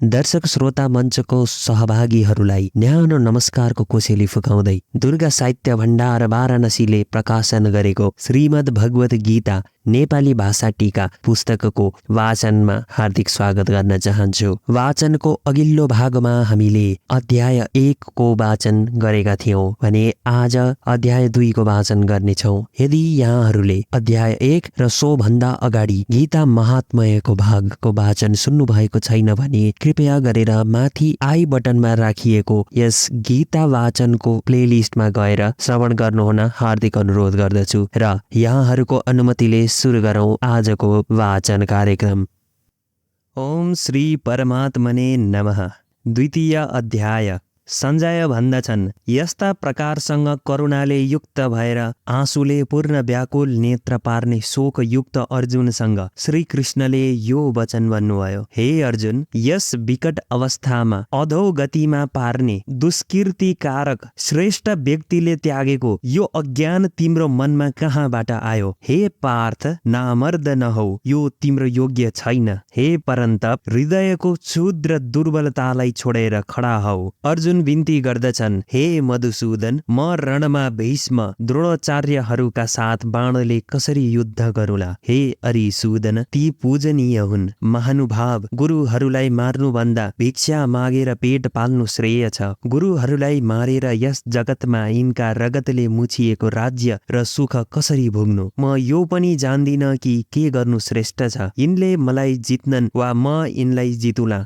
दर्शक श्रोता मञ्चको सहभागीहरूलाई न्यानो नमस्कारको कोसेली फुकाउँदै दुर्गा साहित्य भण्डार वाराणसीले प्रकाशन गरेको श्रीमद् भगवत गीता नेपाली भाषा टीका पुस्तकको वाचनमा हार्दिक स्वागत गर्न चाहन्छु। वाचनको अघिल्लो भागमा हामीले अध्याय 1 को वाचन गरेका थियौं भने आज अध्याय 2 को वाचन गर्नेछौं। यदि यहाँहरूले अध्याय 1 र सो भन्दा अगाडि गीता महात्म्यको भागको वाचन सुन्नु भएको छैन भने कृपया गरेर माथि आई बटनमा राखिएको यस गीता वाचनको प्लेलिस्टमा गएर श्रवण गर्नुहुन हार्दिक अनुरोध गर्दछु र यहाँहरूको अनुमतिले सुरु गरौं आजको वाचन कार्यक्रम। ओम श्री परमात्मने नमः। द्वितीय अध्याय। सञ्जय भन्दछन्, यस्ता प्रकारसँग करुणाले युक्त भएर आँसुले पूर्ण व्याकुल नेत्र पार्ने शोकयुक्त अर्जुनसँग श्रीकृष्णले यो वचन भन्नुभयो। हे अर्जुन, यस विकट अवस्थामा अधोगतिमा पार्ने दुष्कीर्तिकारक श्रेष्ठ व्यक्तिले त्यागेको यो अज्ञान तिम्रो मनमा कहाँबाट आयो? हे पार्थ, नामर्द नहौ, यो तिम्रो योग्य छैन। हे परन्तप, हृदयको क्षुद्र दुर्बलतालाई छोडेर खडा हौ। अर्जुन बिन्ती गर्दछन्, हे मधुसूदन, म रणमा भीष्म द्रोणाचार्यहरूका साथ बाणले कसरी युद्ध गरूला? हे अरिसूदन, ती पूजनीय हुन्। महानुभाव, गुरुहरूलाई मार्नुभन्दा भिक्षा मागेर पेट पाल्नु श्रेय छ। गुरुहरूलाई मारेर यस जगतमा यिनका रगतले मुछिएको राज्य र सुख कसरी भोग्नु? म यो पनि जान्दिन कि के गर्नु श्रेष्ठ छ। यिनले मलाई जित्नन् वा म यिनलाई जितुला।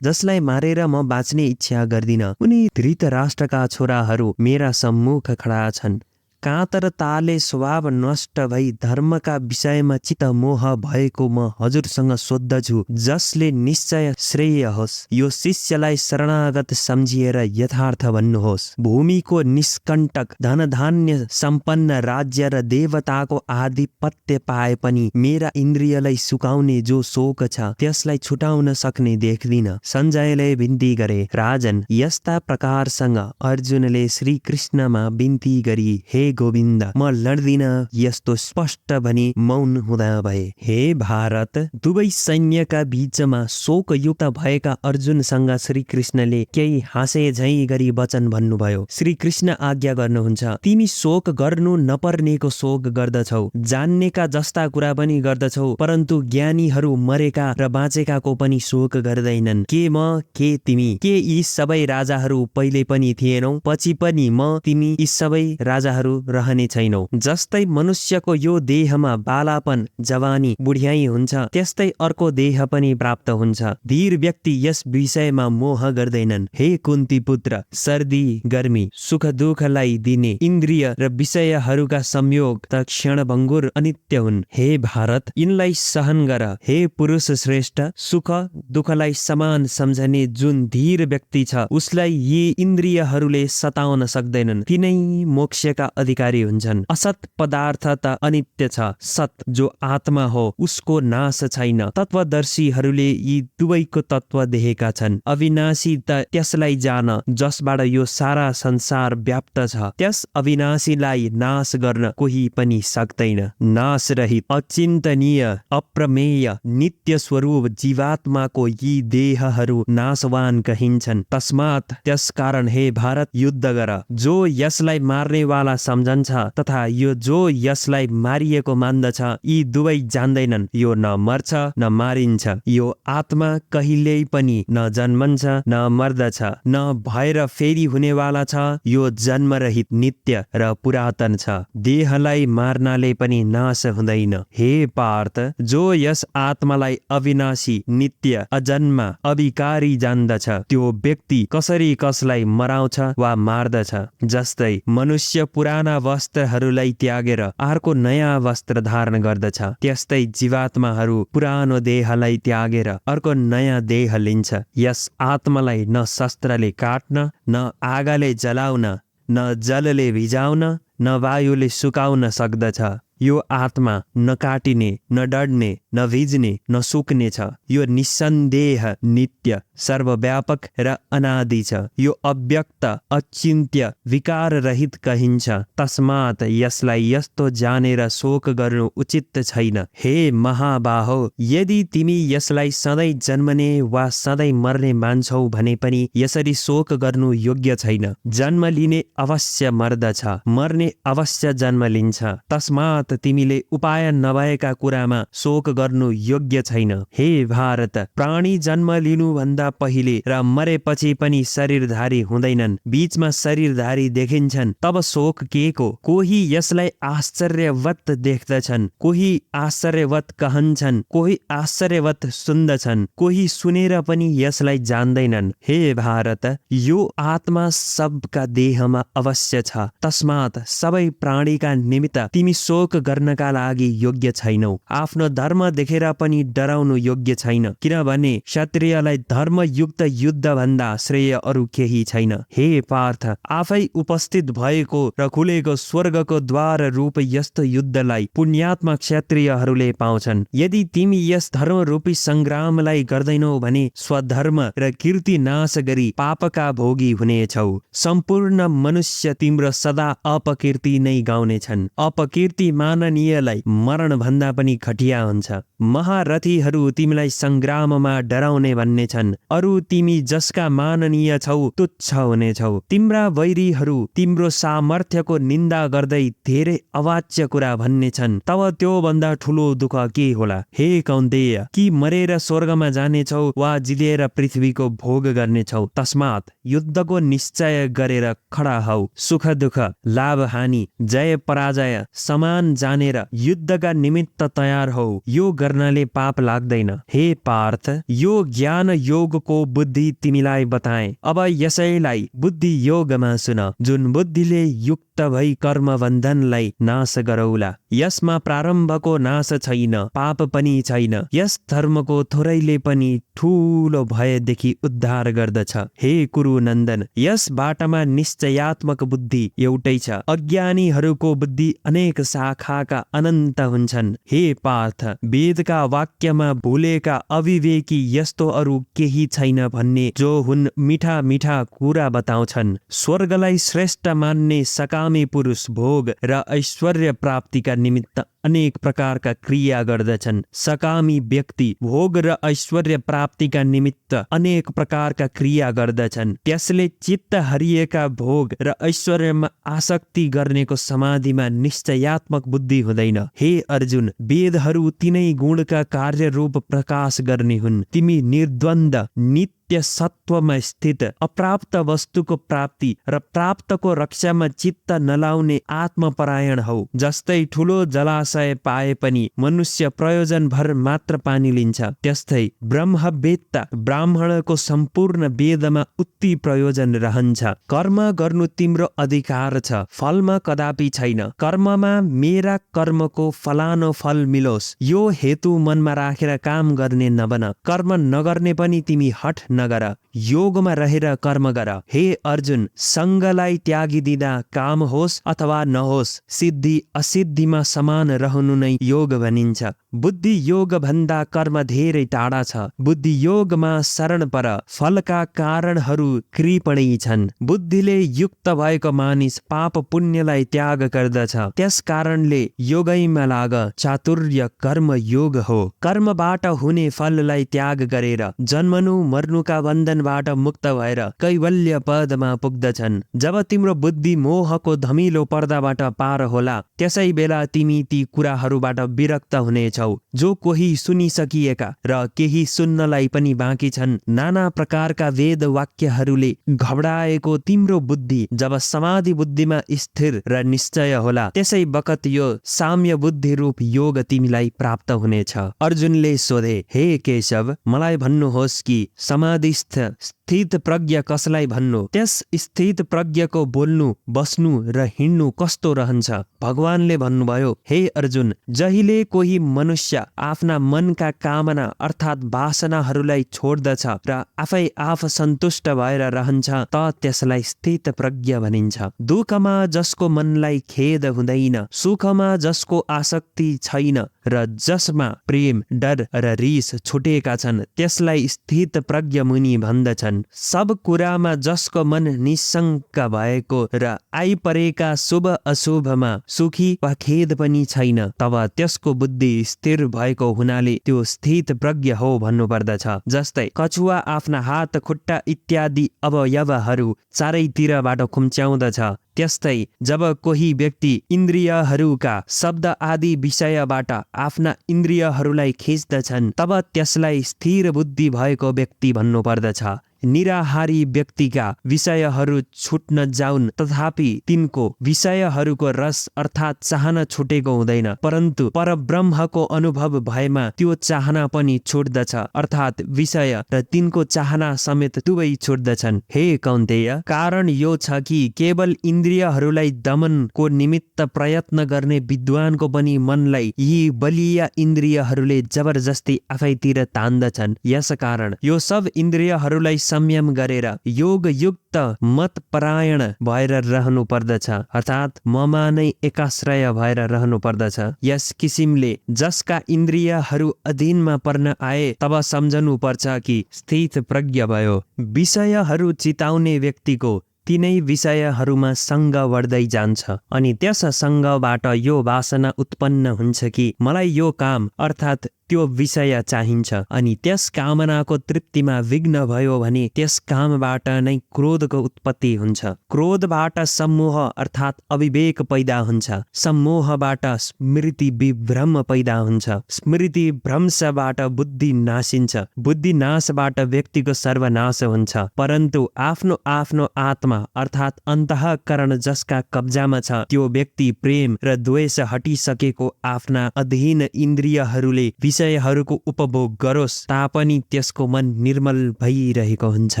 जसलाई मारेर म बाँच्ने इच्छा गर्दिन, उनी धृतराष्ट्रका छोराहरू मेरा सम्मुख खडा छन्। कातरताले स्वभाव नष्ट भई धर्मका विषयमा चित्त मोह भएको म हजुरसँग सोद्धछु, जसले निश्चय श्रेय होस्। यो शिष्यलाई शरणागत सम्झिएर यथार्थ भन्नुहोस्। भूमिको निष्कण्टक धनधान्य सम्पन्न राज्य र देवताको आधिपत्य पाए पनि मेरा इन्द्रियलाई सुकाउने जो शोक छ, त्यसलाई छुटाउन सक्ने देख्दिन। सञ्जयले बिन्ती गरे, राजन, यस्ता प्रकारसँग अर्जुनले श्रीकृष्णमा बिन्ती गरी, हे गोविन्द, म लड्दिन यस्तो स्पष्ट भनी मौन हुँदा भए। हे भारत, दुवै सैन्यका बीचमा शोकयुक्त भएका अर्जुनसँग श्रीकृष्णले केही हाँसे झैं गरी वचन भन्नुभयो। श्रीकृष्ण आज्ञा गर्नुहुन्छ, तिमी शोक गर्नु नपर्नेको शोक गर्दछौ, जान्नेका जस्ता कुरा पनि गर्दछौ, परन्तु ज्ञानीहरू मरेका र बाँचेकाको पनि शोक गर्दैनन्। के म, के तिमी, के यी सबै राजाहरू पहिले पनि थिएनौ? पछि पनि म, तिमी यी सबै राजाहरू रहने छैनौ। जस्तै मनुष्यको यो देहमा बालापन, जवानी, बुढ्याई हुन्छ, त्यस्तै अर्को देह पनि प्राप्त हुन्छ। धीर व्यक्ति यस विषयमा मोह गर्दैनन्। हे कुन्ती पुत्र, सर्दी गर्मी सुख दुःखलाई दिने इन्द्रिय र विषयहरूका संयोग त क्षणभङ्गुर अनित्य हुन्। हे भारत, यिनलाई सहन गर। हे पुरुष श्रेष्ठ, सुख दुःखलाई समान सम्झने जुन धीर व्यक्ति छ, उसलाई यी इन्द्रियहरूले सताउन सक्दैनन्। तिनै मोक्षका अधिकारी हुन्छन्। असत पदार्थ त अनित्य छ, सत जो आत्मा हो उसको नाश छैन। तत्वदर्शीहरूले यी दुवैको तत्व देखेका छन्। अविनाशी त त्यसलाई जान जसबाट यो सारा संसार व्याप्त छ। त्यस अविनाशीलाई नाश गर्न कोही पनि सक्दैन। नाश रहित, अचिन्तनीय, अप्रमेय, नित्य स्वरूप जीवात्माको यी देहहरू नाशवान कहिन्छन्। तस्मात् त्यसकारण हे भारत, युद्ध गर। जो यसलाई मार्नेवाला सम्झन्छ तथा यो जो यसलाई मारिएको मान्दछ, यी दुवै जान्दैनन् यो न मर्छ न मारिन्छ। यो आत्मा कहिल्यै पनि न जन्मन्छ न मर्दछ, न भएर फेरि हुनेवाला छ। यो जन्मरहित, नित्य र पुरातन छ। देहलाई मार्नाले पनि नाश हुँदैन। हे पार्थ, जो यस आत्मालाई अविनाशी, नित्य, अजन्मा, अविकारी जान्दछ, त्यो व्यक्ति कसरी कसलाई मराउँछ वा मार्दछ। जस्तै मनुष्य पुराना वस्त्रहरूलाई त्यागेर अर्को नयाँ वस्त्र धारण गर्दछ, त्यस्तै जीवात्माहरू पुरानो देहलाई त्यागेर अर्को नयाँ देह लिन्छ। यस आत्मालाई न शस्त्रले काट्न, न आगोले जलाउन, न जलले भिजाउन, न वायुले सुकाउन सक्दछ। यो आत्मा न काटिने, न डढ्ने, न भिज्ने, न सुक्ने छ। यो निसन्देह नित्य, सर्वव्यापक र अनादि छ। यो अव्यक्त, अचिन्त्य, विकार रहित कहिन्छ। तस्मात् यसलाई यस्तो जानेर शोक गर्नु उचित छैन। हे महाबाहो, यदि तिमी यसलाई सधैँ जन्मने वा सधैँ मर्ने मान्छौ भने पनि यसरी शोक गर्नु योग्य छैन। जन्म लिने अवश्य मर्दछ, मर्ने अवश्य जन्म लिन्छ। तस्मात् तिमीले उपाय नभएका कुरामा शोक गर्नु योग्य छैन। हे भारत, प्राणी जन्म लिनुभन्दा पहिले र मरेपछि पनि शरीरधारी हुँदैनन्, बीचमा शरीरधारी देखिन्छन्। तब शोक के को? कोही यसलाई आश्चर्यवत देख्दछन्, कोही आश्चर्यवत कहन्छन्, कोही आश्चर्यवत सुन्दछन्, कोही सुनेर पनि यसलाई जान्दैनन्। हे भारत, यो आत्मा सबका देहमा अवश्य छ। तस्मात् सबै प्राणीका निमित्त तिमी शोक गर्नका लागि योग्य छैनौ। आफ्नो धर्म देखेर पनि डराउनु योग्य छैन, किनभने क्षत्रियलाई धर्मयुक्त युद्ध भन्दा श्रेय अरू केही छैन। हे पार्थ, आफै उपस्थित भएको र खुलेको स्वर्गको द्वार रूप यस्तो युद्धलाई पुण्यात्मा क्षत्रियहरूले पाउँछन्। यदि तिमी यस धर्मरूपी संग्रामलाई गर्दैनौ भने स्वधर्म र कीर्ति नाश गरी पापका भोगी हुनेछौ। सम्पूर्ण मनुष्य तिम्रो सदा अपकीर्ति नै गाउनेछन्। अपकीर्ति माननीयलाई मरण भन्दा पनि घटिया हुन्छ। महारथीहरू तिमीलाई संग्राममा डराउने भन्ने छन्। अरू तिमी जसका माननीय छौ तुच्छ हुनेछौ। तिम्रा वैरीहरू तिम्रो सामर्थ्यको निन्दा गर्दै धेरै अवाच्य कुरा भन्ने छन्। तब त्यो भन्दा ठुलो दुःख के होला? हे कौन्तेय, कि मरेर स्वर्गमा जानेछौ वा जिलेर पृथ्वीको भोग गर्नेछौ? तस्मात् युद्धको निश्चय गरेर खडा हौ। सुख दुःख, लाभ हानि, जय पराजय समान जानेर युद्धका निमित्त तयार हौ। यो गर्नाले पाप लाग्दैन। हे पार्थ, यो ज्ञान योगको बुद्धि तिमीलाई बताए। अब यसैलाई बुद्धि योगमा सुन, जुन बुद्धिले युक्त भई कर्म बन्धनलाई नाश गरौला। यसमा प्रारम्भको नाश छैन, पाप पनि छैन। यस धर्मको थोरैले पनि ठूलो भयदेखि उद्धार गर्दछ। हे कुरु नन्दन, यस बाटोमा निश्चयात्मक बुद्धि एउटै छ। अज्ञानीहरूको बुद्धि अनेक शाखाका अनन्त हुन्छन्। हे पार्थ, वेदका वाक्यमा भुलेका अविवेकी यस्तो अरू केही छैन भन्ने जो हुन् मिठा मिठा कुरा बताउँछन्। स्वर्गलाई श्रेष्ठ मान्ने सकामी पुरुष भोग र ऐश्वर्य प्राप्तिका निमित्त अनेक प्रकारका क्रिया गर्दछन्। सकामी व्यक्ति भोग र ऐश्वर्य प्राप्तिका निमित्त अनेक प्रकारका क्रिया गर्दछन्। त्यसले चित्त हरिएका भोग र ऐश्वर्यमा आसक्ति गर्नेको समाधिमा निश्चयात्मक बुद्धि हुँदैन। हे अर्जुन, वेदहरू तिनै गुणका कार्यरूप प्रकाश गर्ने हुन्। तिमी निर्द्वन्द नित्य सत्वमा स्थित अप्राप्त वस्तुको प्राप्ति र प्राप्तको रक्षामा चित्त नलाउने आत्मपरायण हौ। जस्तै ठुलो जलाशय पाए पनि मनुष्य प्रयोजन भर मात्र पानी लिन्छ, त्यस्तै ब्रह्मवेत्ता ब्राह्मणको सम्पूर्ण वेदमा उति प्रयोजन रहन्छ। कर्म गर्नु तिम्रो अधिकार छ, फलमा कदापि छैन। कर्ममा मेरा कर्मको फलानो फल मिलोस् यो हेतु मनमा राखेर काम गर्ने नबन। कर्म नगर्ने पनि तिमी हठ नगर, योगमा रहेर कर्म गर। हे अर्जुन, सङ्गलाई त्यागिदिँदा काम होस् अथवा नहोस्, सिद्धि असिद्धिमा समान रहनु नै योग भनिन्छ। बुद्धि योग भन्दा कर्म धेरै टाढा छ। बुद्धि योगमा शरण पर, फलका कारणहरू कृपणी छन्। बुद्धिले युक्त भएको मानिस पाप पुण्यलाई त्याग गर्दछ। त्यस कारणले योगैमा लाग। चातुर्य कर्म योग हो। कर्मबाट हुने फललाई त्याग गरेर जन्मनु मर्नुका बन्धनबाट मुक्त भएर कैवल्य पदमा पुग्दछन्। जब तिम्रो बुद्धि मोहको धमिलो पर्दाबाट पार होला, त्यसै बेला तिमी ती कुराहरूबाट विरक्त हुनेछौ जो कोही सुनिसकिएका र केही सुन्नलाई पनि बाँकी छन्। नाना प्रकारका वेद वाक्यहरूले घबराएको तिम्रो बुद्धि जब समाधि बुद्धिमा स्थिर र निश्चय होला, त्यसै बखत यो साम्य बुद्धि रूप योग तिमीलाई प्राप्त हुनेछ। अर्जुनले सोधे, हे केशव, मलाई भन्नुहोस् कि समाधि समाधिस्थ स्थित प्रज्ञ कसलाई भन्नु? त्यस स्थित प्रज्ञको बोल्नु, बस्नु र हिँड्नु कस्तो रहन्छ? भगवानले भन्नुभयो, हे अर्जुन, जहिले कोही मनुष्य आफ्ना मनका कामना अर्थात् वासनाहरूलाई छोड्दछ र आफै आफ सन्तुष्ट भएर रहन्छ त त्यसलाई स्थित प्रज्ञ भनिन्छ। दुःखमा जसको मनलाई खेद हुँदैन, सुखमा जसको आसक्ति छैन र जसमा प्रेम, डर र रिस छुटेका छन्, त्यसलाई स्थित प्रज्ञ मुनि भन्दछन्। सब कुरामा जसको मन निशङ्क भएको र आइपरेका शुभ अशुभमा सुखी वा खेद पनि छैन, तब त्यसको बुद्धि स्थिर भएको हुनाले त्यो स्थित प्रज्ञ हो भन्नुपर्दछ। जस्तै कछुवा आफ्ना हात, खुट्टा इत्यादि अवयवहरू चारैतिरबाट खुम्च्याउँदछ, त्यस्तै जब कोही व्यक्ति इन्द्रियहरूका शब्द आदि विषयबाट आफ्ना इन्द्रियहरूलाई खिच्दछन्, तब त्यसलाई स्थिर बुद्धि भएको व्यक्ति भन्नुपर्दछ। निराहारी व्यक्तिका विषयहरू छुट्न जाउन् तथापि तिनको विषयहरूको रस अर्थात् चाहना छुटेको हुँदैन, परन्तु परब्रह्मको अनुभव भएमा त्यो चाहना पनि छुट्दछ, अर्थात् विषय र तिनको चाहना समेत दुवै छुट्दछन्। हे कौन्तेय, कारण यो छ कि केवल इन्द्रियहरूलाई दमनको निमित्त प्रयत्न गर्ने विद्वानको पनि मनलाई यी बलिया इन्द्रियहरूले जबरजस्ती आफैतिर तान्दछन्। यसकारण यो सब इन्द्रियहरूलाई संयम गरेर योग युक्त मत परायण भएर रहनु पर्दछ, अर्थात् ममा नै एकाश्रय भएर रहनु पर्दछ। यस किसिमले जसका इन्द्रियहरू अधीनमा पर्न आए तब सम्झनु पर्छ कि स्थित प्रज्ञ भयो। विषयहरू चिताउने व्यक्तिको तिनै विषयहरूमा सङ्ग बढ्दै जान्छ अनि त्यस सङ्गबाट यो वासना उत्पन्न हुन्छ कि मलाई यो काम अर्थात् त्यो विषय चाहिन्छ, अनि त्यस कामनाको तृप्तिमा विघ्न भयो भने त्यस कामबाट नै क्रोधको उत्पत्ति हुन्छ। क्रोधबाट सम्मोह अर्थात् अविवेक पैदा हुन्छ, सम्मोहबाट स्मृति विभ्रम पैदा हुन्छ, स्मृति भ्रंशबाट बुद्धि नाशिन्छ, बुद्धि नाशबाट व्यक्तिको सर्वनाश हुन्छ। परन्तु आफ्नो आफ्नो आत्मा अर्थात् अन्तःकरण जसका कब्जामा छ, त्यो व्यक्ति प्रेम र द्वेष हटिसकेको आफ्ना अधीन इन्द्रियहरूले विषयहरूको उपभोग गरोस् तापनि त्यसको मन निर्मल भइरहेको हुन्छ।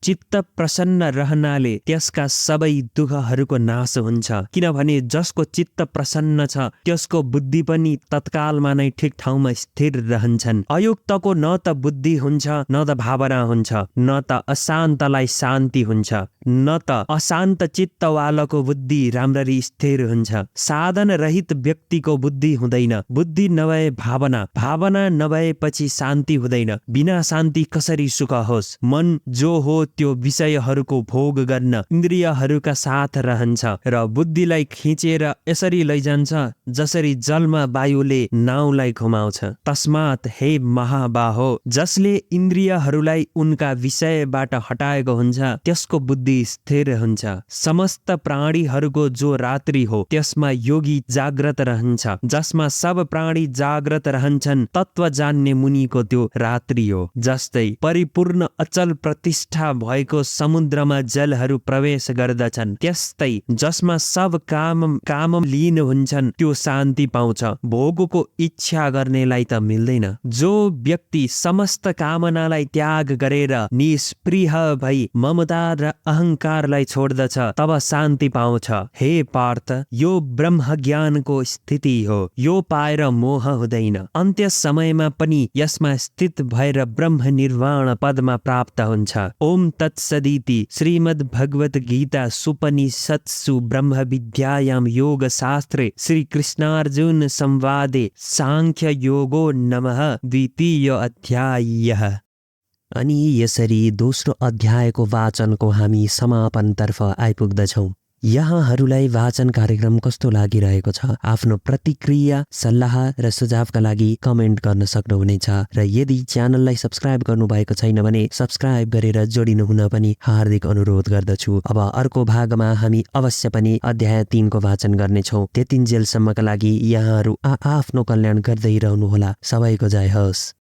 चित्त प्रसन्न रहनाले त्यसका सबै दुःखहरूको नाश हुन्छ, किनभने जसको चित्त प्रसन्न छ त्यसको बुद्धि पनि तत्कालमा नै ठिक ठाउँमा स्थिर रहन्छन्। अयुक्तको न त बुद्धि हुन्छ न त भावना हुन्छ, न त अशान्तलाई शान्ति हुन्छ, न त अशान्त चित्तवालाको बुद्धि राम्ररी स्थिर हुन्छ। साधन रहित व्यक्तिको बुद्धि हुँदैन, बुद्धि नभए भावना, भावना नभएपछि शान्ति हुँदैन। बिना शान्ति कसरी सुख होस्? मन जो हो त्यो विषयहरूको भोग गर्न इन्द्रियहरूका साथ रहन्छ र बुद्धिलाई खिचेर यसरी लैजान्छ जसरी जलमा वायुले नाउलाई घुमाउँछ। तस्मात् हे महाबाहो, जसले इन्द्रियहरूलाई उनका विषयबाट हटाएको हुन्छ त्यसको बुद्धि स्थिर हुन्छ। समस्त प्राणीहरूको जो रात्रि हो त्यसमा योगी जाग्रत रहन्छ, जसमा सब प्राणी जाग्रत रहन्छन् तत्व जान्ने मुनिको त्यो रात्रि हो। जस्तै परिपूर्ण अचल प्रतिष्ठा भएको समुद्रमा जलहरू प्रवेश गर्दछन्, त्यस्तै जसमा सब काम लीन हुन्छन् त्यो शान्ति पाउँछ। भोगको इच्छा गर्नेलाई त मिल्दैन। जो व्यक्ति समस्त कामनालाई त्याग गरेर निष्प्रिय भई ममता र अहङ्कारलाई छोड्दछ तब शान्ति पाउँछ। हे पार्थ, यो ब्रह्म ज्ञानको स्थिति हो, यो पाएर मोह हुँदैन। अन्त्य समयमा पनि यसमा स्थित भएर ब्रह्म निर्वाण पदमा प्राप्त हुन्छ। ओम तत्सदिति श्रीमद् भगवत गीता सुपनिषत्सु ब्रह्म विद्यायां योग शास्त्रे श्री कृष्णार्जुन संवादे सांख्य योगो नमः द्वितीय अध्यायः। अनि यसरी दोस्रो अध्यायको वाचनको हामी समापनतर्फ आइपुग्दछौँ। यहाँहरूलाई वाचन कार्यक्रम कस्तो लागिरहेको छ? आफ्नो प्रतिक्रिया, सल्लाह र सुझावका लागि कमेन्ट गर्न सक्नुहुनेछ र यदि च्यानललाई सब्स्क्राइब गर्नुभएको छैन भने सब्स्क्राइब गरेर जोडिनु हुन पनि हार्दिक अनुरोध गर्दछु। अब अर्को भागमा हामी अवश्य पनि अध्याय 3 को वाचन गर्नेछौँ। त्यतिन्जेलसम्मका लागि यहाँहरू आफ्नो कल्याण गर्दै रहनुहोला। सबैको जय होस्।